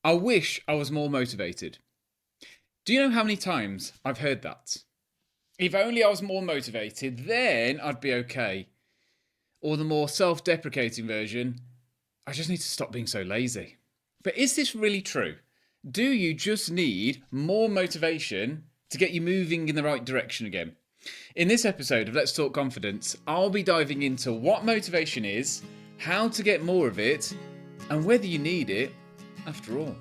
I wish I was more motivated. Do you know how many times I've heard that? If only I was more motivated, then I'd be okay. Or the more self deprecating version, I just need to stop being so lazy. But is this really true? Do you just need more motivation to get you moving in the right direction again? In this episode of Let's Talk Confidence, I'll be diving into what motivation is, how to get more of it, and whether you need it after all.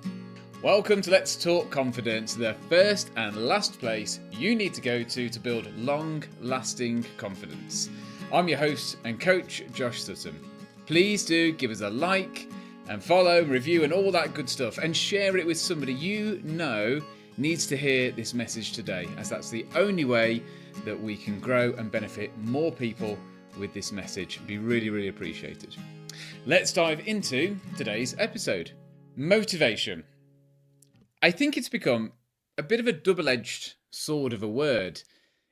Welcome to Let's Talk Confidence, the first and last place you need to go to build long-lasting confidence. I'm your host and coach, Josh Sutton. Please do give us a like and follow, review and all that good stuff, and share it with somebody you know needs to hear this message today, as that's the only way that we can grow and benefit more people with this message. It'd be really, really appreciated. Let's dive into today's episode. Motivation. I think it's become a bit of a double-edged sword of a word,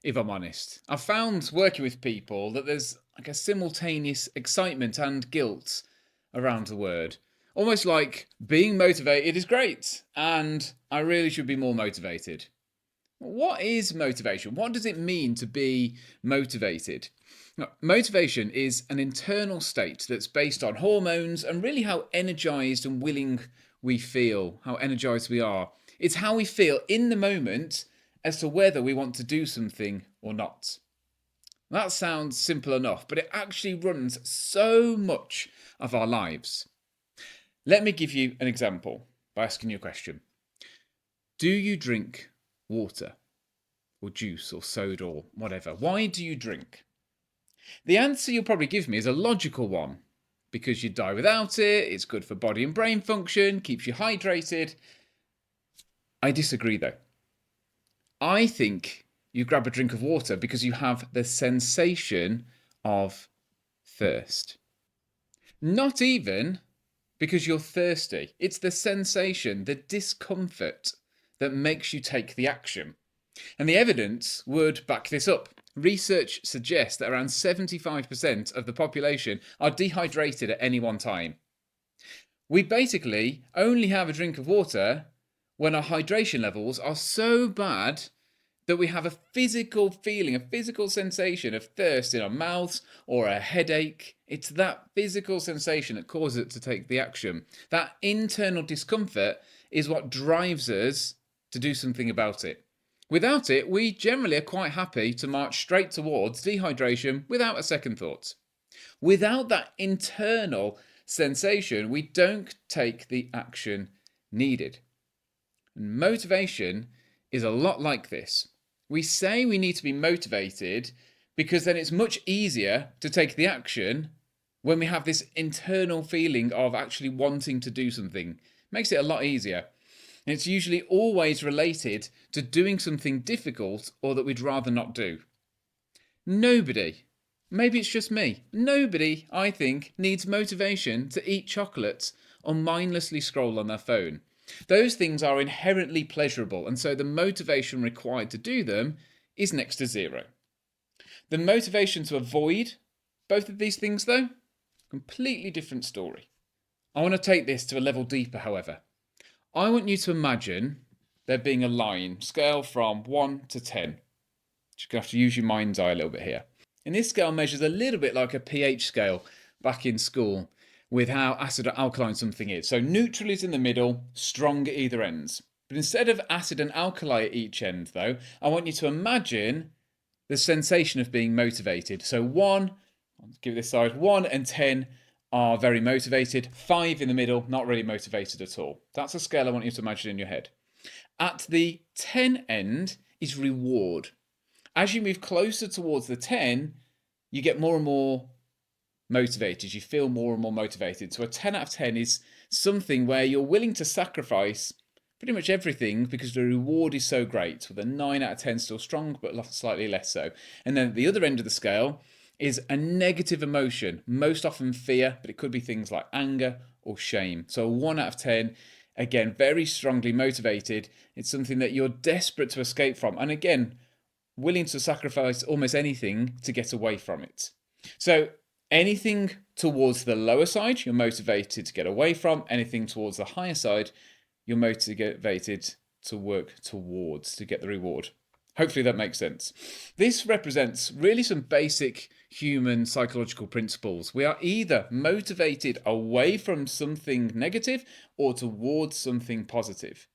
if I'm honest. I've found working with people that there's like a simultaneous excitement and guilt around the word. Almost like being motivated is great, and I really should be more motivated. What is motivation? What does it mean to be motivated? Now, motivation is an internal state that's based on hormones and really how energized and willing we feel, how energized we are. It's how we feel in the moment as to whether we want to do something or not. That sounds simple enough, but it actually runs so much of our lives. Let me give you an example by asking you a question. Do you drink water or juice or soda or whatever? Why do you drink? The answer you'll probably give me is a logical one. Because you die without it, it's good for body and brain function, keeps you hydrated. I disagree though. I think you grab a drink of water because you have the sensation of thirst. Not even because you're thirsty. It's the sensation, the discomfort that makes you take the action. And the evidence would back this up. Research suggests that around 75% of the population are dehydrated at any one time. We basically only have a drink of water when our hydration levels are so bad that we have a physical feeling, a physical sensation of thirst in our mouths or a headache. It's that physical sensation that causes it to take the action. That internal discomfort is what drives us to do something about it. Without it, we generally are quite happy to march straight towards dehydration without a second thought. Without that internal sensation, we don't take the action needed. And motivation is a lot like this. We say we need to be motivated because then it's much easier to take the action when we have this internal feeling of actually wanting to do something. It makes it a lot easier. And it's usually always related to doing something difficult or that we'd rather not do. Nobody, maybe it's just me, nobody, I think, needs motivation to eat chocolates or mindlessly scroll on their phone. Those things are inherently pleasurable, and so the motivation required to do them is next to zero. The motivation to avoid both of these things, though, completely different story. I want to take this to a level deeper, however. I want you to imagine there being a line, scale from 1 to 10. You're going to have to use your mind's eye a little bit here. And this scale measures a little bit like a pH scale back in school with how acid or alkaline something is. So neutral is in the middle, strong at either ends. But instead of acid and alkali at each end, though, I want you to imagine the sensation of being motivated. So 1, I'll give it this side, 1 and 10 are very motivated, 5 in the middle, not really motivated at all. That's a scale I want you to imagine in your head. At the 10 end is reward. As you move closer towards the 10, you get more and more motivated. You feel more and more motivated. So a 10 out of 10 is something where you're willing to sacrifice pretty much everything because the reward is so great. With a 9 out of 10 still strong, but slightly less so. And then at the other end of the scale is a negative emotion, most often fear, but it could be things like anger or shame. So 1 out of 10, again, very strongly motivated. It's something that you're desperate to escape from. And again, willing to sacrifice almost anything to get away from it. So anything towards the lower side, you're motivated to get away from. Anything towards the higher side, you're motivated to work towards to get the reward. Hopefully that makes sense. This represents really some basic human psychological principles. We are either motivated away from something negative or towards something positive.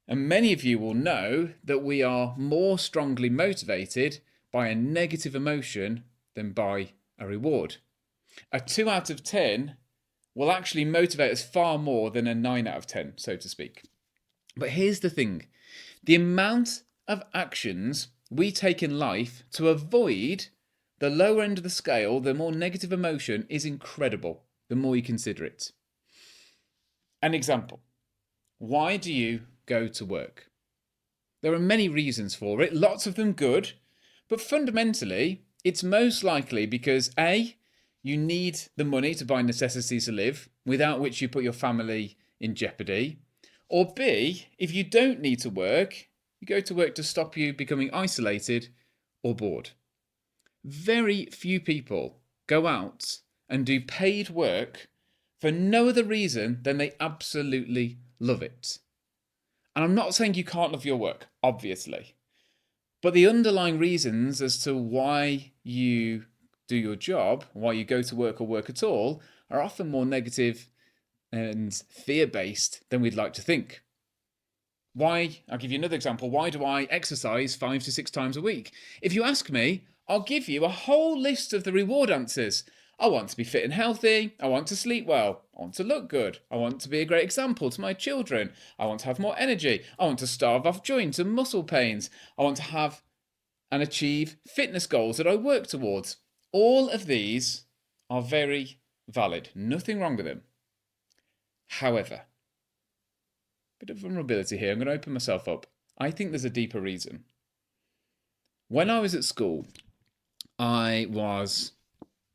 And many of you will know that we are more strongly motivated by a negative emotion than by a reward. A 2 out of 10 will actually motivate us far more than a 9 out of 10, so to speak. But here's the thing. The amount of actions we take in life to avoid the lower end of the scale, the more negative emotion, is incredible, the more you consider it. An example. Why do you go to work? There are many reasons for it, lots of them good, but fundamentally, it's most likely because A, you need the money to buy necessities to live, without which you put your family in jeopardy. Or B, if you don't need to work, you go to work to stop you becoming isolated or bored. Very few people go out and do paid work for no other reason than they absolutely love it. And I'm not saying you can't love your work, obviously. But the underlying reasons as to why you do your job, why you go to work or work at all, are often more negative and fear-based than we'd like to think. Why? I'll give you another example. Why do I exercise 5 to 6 times a week? If you ask me, I'll give you a whole list of the reward answers. I want to be fit and healthy. I want to sleep well. I want to look good. I want to be a great example to my children. I want to have more energy. I want to starve off joints and muscle pains. I want to have and achieve fitness goals that I work towards. All of these are very valid. Nothing wrong with them. However, bit of vulnerability here. I'm going to open myself up. I think there's a deeper reason. When I was at school, I was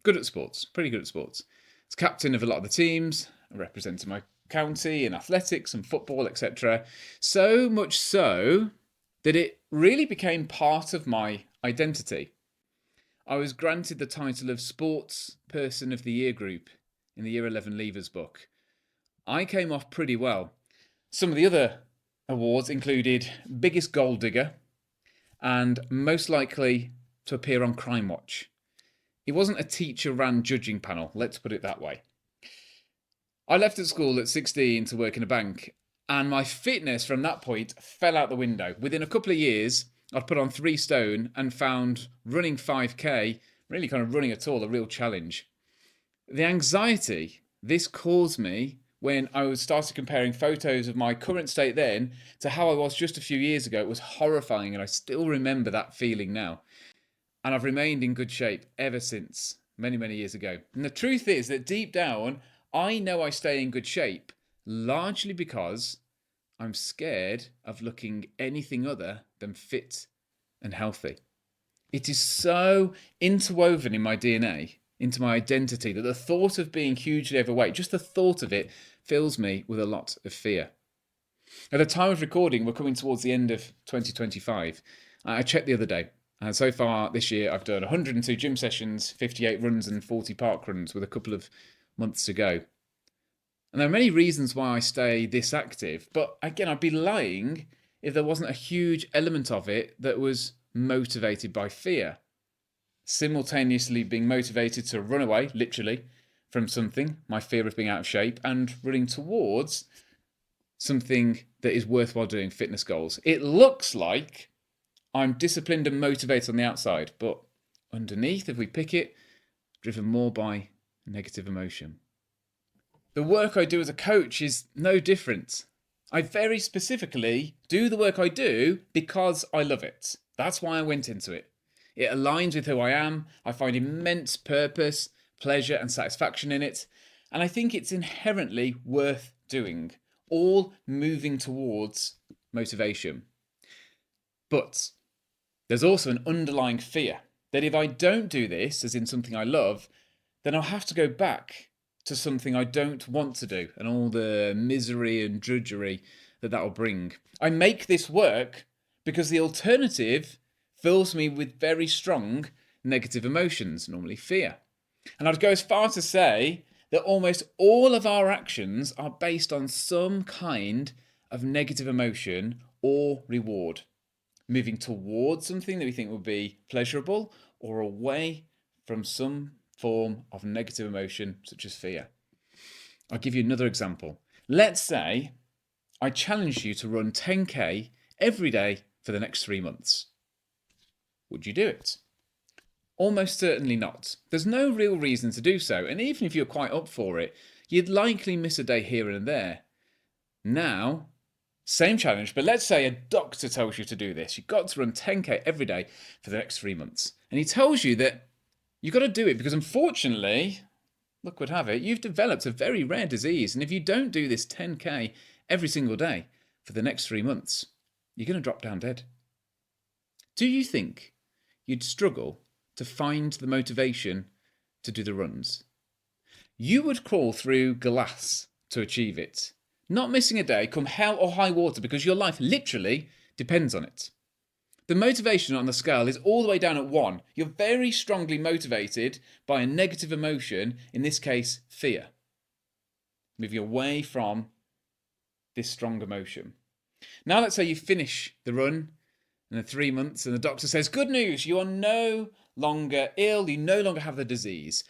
good at sports, pretty good at sports. I was captain of a lot of the teams. I represented my county in athletics and football, etc. So much so that it really became part of my identity. I was granted the title of Sports Person of the Year group in the Year 11 Leavers book. I came off pretty well. Some of the other awards included Biggest Goal Digger and Most Likely to Appear on Crime Watch. It wasn't a teacher-ran judging panel, let's put it that way. I left at school at 16 to work in a bank, and my fitness from that point fell out the window. Within a couple of years, I'd put on 3 stone and found running 5k, really kind of running at all, a real challenge. The anxiety this caused me when I started comparing photos of my current state then to how I was just a few years ago, it was horrifying, and I still remember that feeling now. And I've remained in good shape ever since, many, many years ago. And the truth is that deep down, I know I stay in good shape, largely because I'm scared of looking anything other than fit and healthy. It is so interwoven in my DNA, into my identity, that the thought of being hugely overweight, just the thought of it, fills me with a lot of fear. At the time of recording, we're coming towards the end of 2025. I checked the other day, and so far this year I've done 102 gym sessions, 58 runs and 40 park runs with a couple of months to go. And there are many reasons why I stay this active, but again, I'd be lying if there wasn't a huge element of it that was motivated by fear. Simultaneously being motivated to run away, literally, from something, my fear of being out of shape, and running towards something that is worthwhile doing, fitness goals. It looks like I'm disciplined and motivated on the outside, but underneath, if we pick it, driven more by negative emotion. The work I do as a coach is no different. I very specifically do the work I do because I love it. That's why I went into it. It aligns with who I am. I find immense purpose, pleasure, and satisfaction in it. And I think it's inherently worth doing, all moving towards motivation. But there's also an underlying fear that if I don't do this, as in something I love, then I'll have to go back to something I don't want to do and all the misery and drudgery that will bring. I make this work because the alternative fills me with very strong negative emotions, normally fear. And I'd go as far to say that almost all of our actions are based on some kind of negative emotion or reward, moving towards something that we think will be pleasurable or away from some form of negative emotion, such as fear. I'll give you another example. Let's say I challenge you to run 10K every day for the next 3 months. Would you do it? Almost certainly not. There's no real reason to do so, and even if you're quite up for it, you'd likely miss a day here and there. Now, same challenge, but let's say a doctor tells you to do this. You've got to run 10K every day for the next 3 months. And he tells you that you've got to do it because unfortunately, luck would have it, you've developed a very rare disease. And if you don't do this 10K every single day for the next 3 months, you're going to drop down dead. Do you think you'd struggle to find the motivation to do the runs? You would crawl through glass to achieve it, not missing a day come hell or high water, because your life literally depends on it. The motivation on the scale is all the way down at 1. You're very strongly motivated by a negative emotion, in this case, fear. Moving away from this strong emotion. Now let's say you finish the run in the 3 months and the doctor says, good news, you are no longer ill, you no longer have the disease.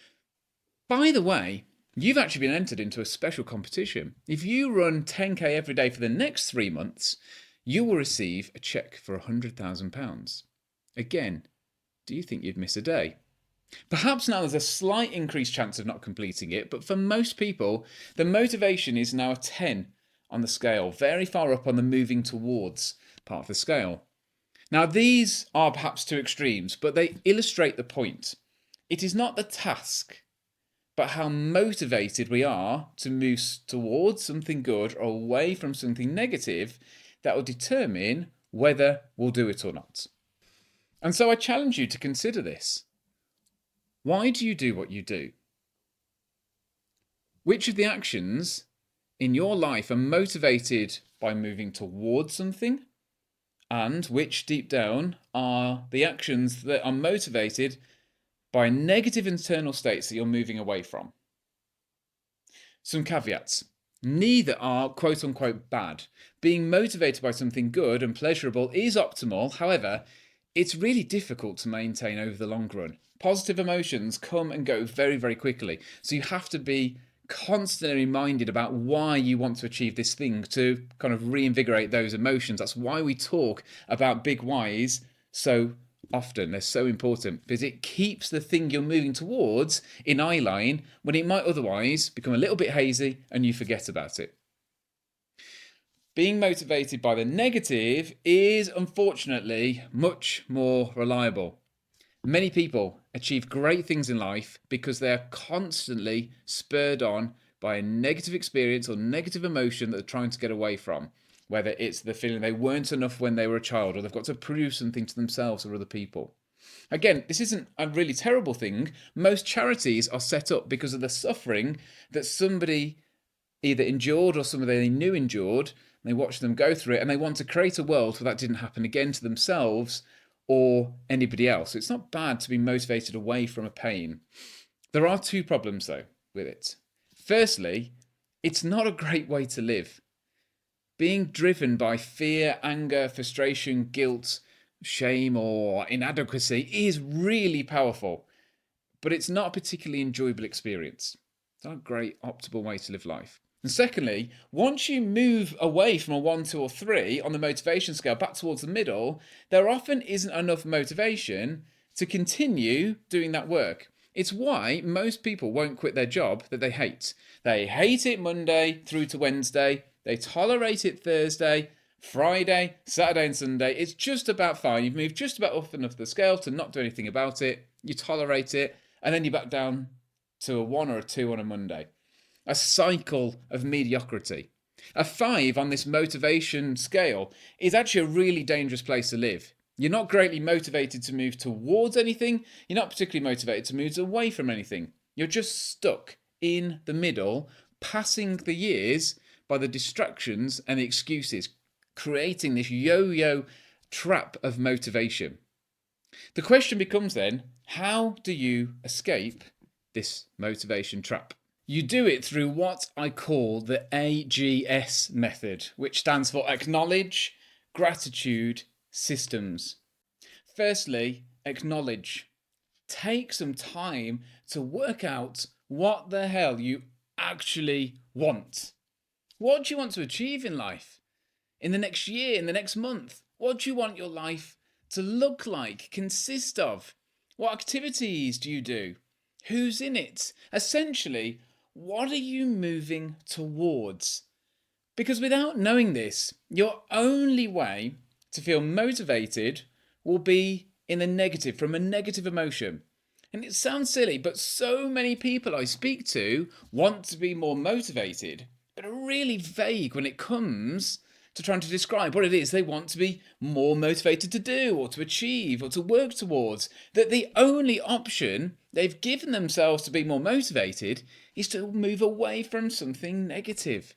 By the way, you've actually been entered into a special competition. If you run 10K every day for the next 3 months, you will receive a cheque for £100,000. Again, do you think you'd miss a day? Perhaps now there's a slight increased chance of not completing it, but for most people, the motivation is now a 10 on the scale, very far up on the moving towards part of the scale. Now, these are perhaps two extremes, but they illustrate the point. It is not the task, but how motivated we are to move towards something good or away from something negative that will determine whether we'll do it or not. And so I challenge you to consider this. Why do you do what you do? Which of the actions in your life are motivated by moving towards something? And which deep down are the actions that are motivated by negative internal states that you're moving away from? Some caveats. Neither are quote unquote bad. Being motivated by something good and pleasurable is optimal. However, it's really difficult to maintain over the long run. Positive emotions come and go very, very quickly. So you have to be constantly reminded about why you want to achieve this thing to kind of reinvigorate those emotions. That's why we talk about big whys so often. They're so important because it keeps the thing you're moving towards in eye line when it might otherwise become a little bit hazy and you forget about it. Being motivated by the negative is unfortunately much more reliable. Many people achieve great things in life because they are constantly spurred on by a negative experience or negative emotion that they're trying to get away from. Whether it's the feeling they weren't enough when they were a child, or they've got to prove something to themselves or other people. Again, this isn't a really terrible thing. Most charities are set up because of the suffering that somebody either endured or somebody they knew endured. And they watch them go through it and they want to create a world where that didn't happen again to themselves or anybody else. It's not bad to be motivated away from a pain. There are two problems though with it. Firstly, it's not a great way to live. Being driven by fear, anger, frustration, guilt, shame, or inadequacy is really powerful, but it's not a particularly enjoyable experience. It's not a great optimal way to live life. And secondly, once you move away from a 1, 2, or 3 on the motivation scale back towards the middle, there often isn't enough motivation to continue doing that work. It's why most people won't quit their job that they hate. They hate it Monday through to Wednesday. They tolerate it Thursday, Friday, Saturday and Sunday. It's just about fine. You've moved just about up enough the scale to not do anything about it. You tolerate it, and then you're back down to a 1 or a 2 on a Monday. A cycle of mediocrity. A 5 on this motivation scale is actually a really dangerous place to live. You're not greatly motivated to move towards anything. You're not particularly motivated to move away from anything. You're just stuck in the middle, passing the years by the distractions and the excuses, creating this yo-yo trap of motivation. The question becomes then, how do you escape this motivation trap? You do it through what I call the AGS method, which stands for Acknowledge, Gratitude, Systems. Firstly, acknowledge. Take some time to work out what the hell you actually want. What do you want to achieve in life? In the next year, in the next month? What do you want your life to look like, consist of? What activities do you do? Who's in it? Essentially, what are you moving towards? Because without knowing this, your only way to feel motivated will be in the negative, from a negative emotion. And it sounds silly, but so many people I speak to want to be more motivated, but are really vague when it comes to trying to describe what it is they want to be more motivated to do or to achieve or to work towards. That the only option they've given themselves to be more motivated is to move away from something negative,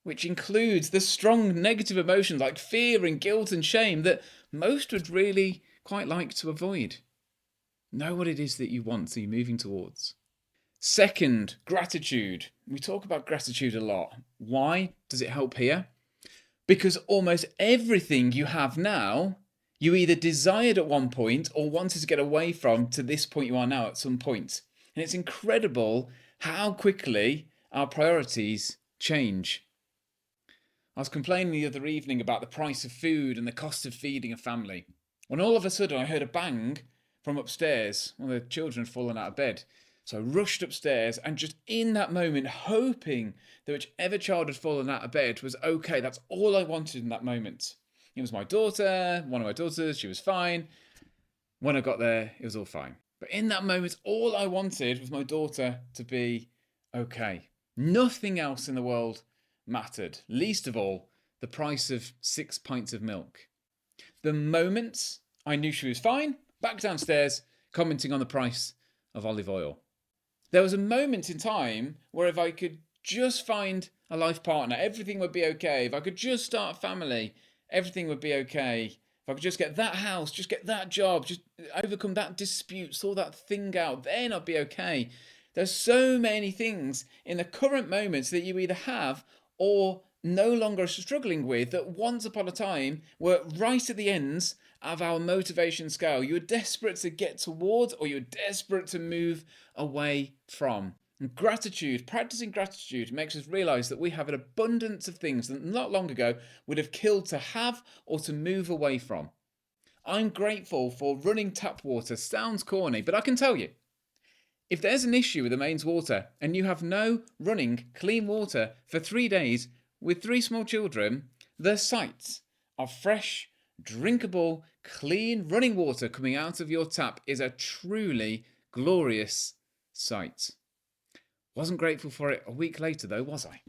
which includes the strong negative emotions like fear and guilt and shame that most would really quite like to avoid. Know what it is that you want, so you're moving towards. Second, gratitude. We talk about gratitude a lot. Why does it help here? Because almost everything you have now, you either desired at one point or wanted to get away from to this point you are now at some point. And it's incredible how quickly our priorities change. I was complaining the other evening about the price of food and the cost of feeding a family, when all of a sudden I heard a bang from upstairs. One of the children had fallen out of bed. So I rushed upstairs and just in that moment, hoping that whichever child had fallen out of bed was okay. That's all I wanted in that moment. It was my daughter, one of my daughters, she was fine. When I got there, it was all fine. But in that moment, all I wanted was my daughter to be okay. Nothing else in the world mattered, least of all the price of 6 pints of milk. The moment I knew she was fine, back downstairs, commenting on the price of olive oil. There was a moment in time where if I could just find a life partner, everything would be okay. If I could just start a family, everything would be okay. If I could just get that house, just get that job, just overcome that dispute, sort that thing out, then I'd be okay. There's so many things in the current moments that you either have or no longer struggling with that once upon a time were right at the ends of our motivation scale. You were desperate to get towards or you're desperate to move away from. And gratitude, practicing gratitude makes us realize that we have an abundance of things that not long ago would have killed to have or to move away from. I'm grateful for running tap water. Sounds corny, but I can tell you, if there's an issue with the mains water and you have no running clean water for 3 days with 3 small children, the sight of fresh, drinkable, clean running water coming out of your tap is a truly glorious sight. Wasn't grateful for it a week later though, was I?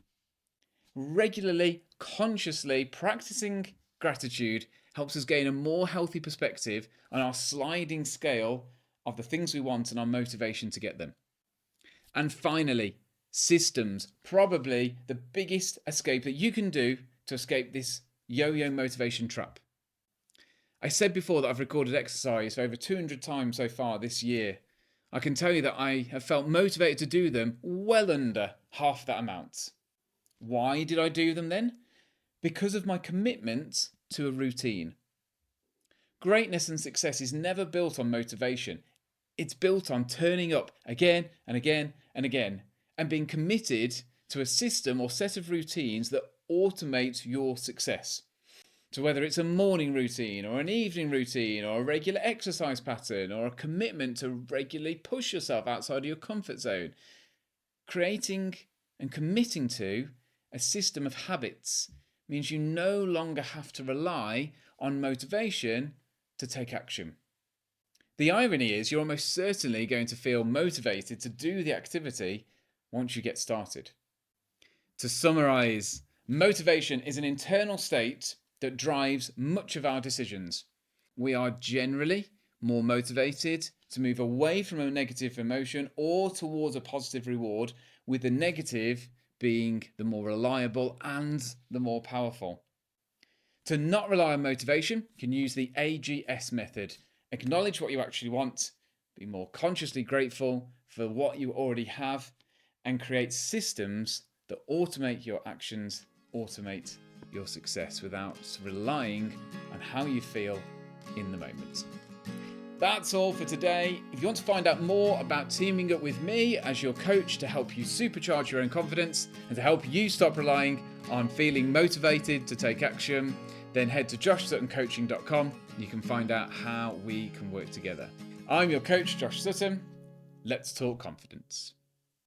Regularly, consciously practicing gratitude helps us gain a more healthy perspective on our sliding scale of the things we want and our motivation to get them. And finally, systems. Probably the biggest escape that you can do to escape this yo-yo motivation trap. I said before that I've recorded exercise over 200 times so far this year. I can tell you that I have felt motivated to do them well under half that amount. Why did I do them then? Because of my commitment to a routine. Greatness and success is never built on motivation. It's built on turning up again and again and again and being committed to a system or set of routines that automate your success. So whether it's a morning routine or an evening routine or a regular exercise pattern or a commitment to regularly push yourself outside of your comfort zone, creating and committing to a system of habits means you no longer have to rely on motivation to take action. The irony is you're almost certainly going to feel motivated to do the activity once you get started. To summarize, motivation is an internal state that drives much of our decisions. We are generally more motivated to move away from a negative emotion or towards a positive reward, with the negative being the more reliable and the more powerful. To not rely on motivation, you can use the AGS method. Acknowledge what you actually want, be more consciously grateful for what you already have, and create systems that automate your actions, automate your success without relying on how you feel in the moment. That's all for today. If you want to find out more about teaming up with me as your coach to help you supercharge your own confidence and to help you stop relying on feeling motivated to take action, then head to joshsuttoncoaching.com. You can find out how we can work together. I'm your coach, Josh Sutton. Let's talk confidence.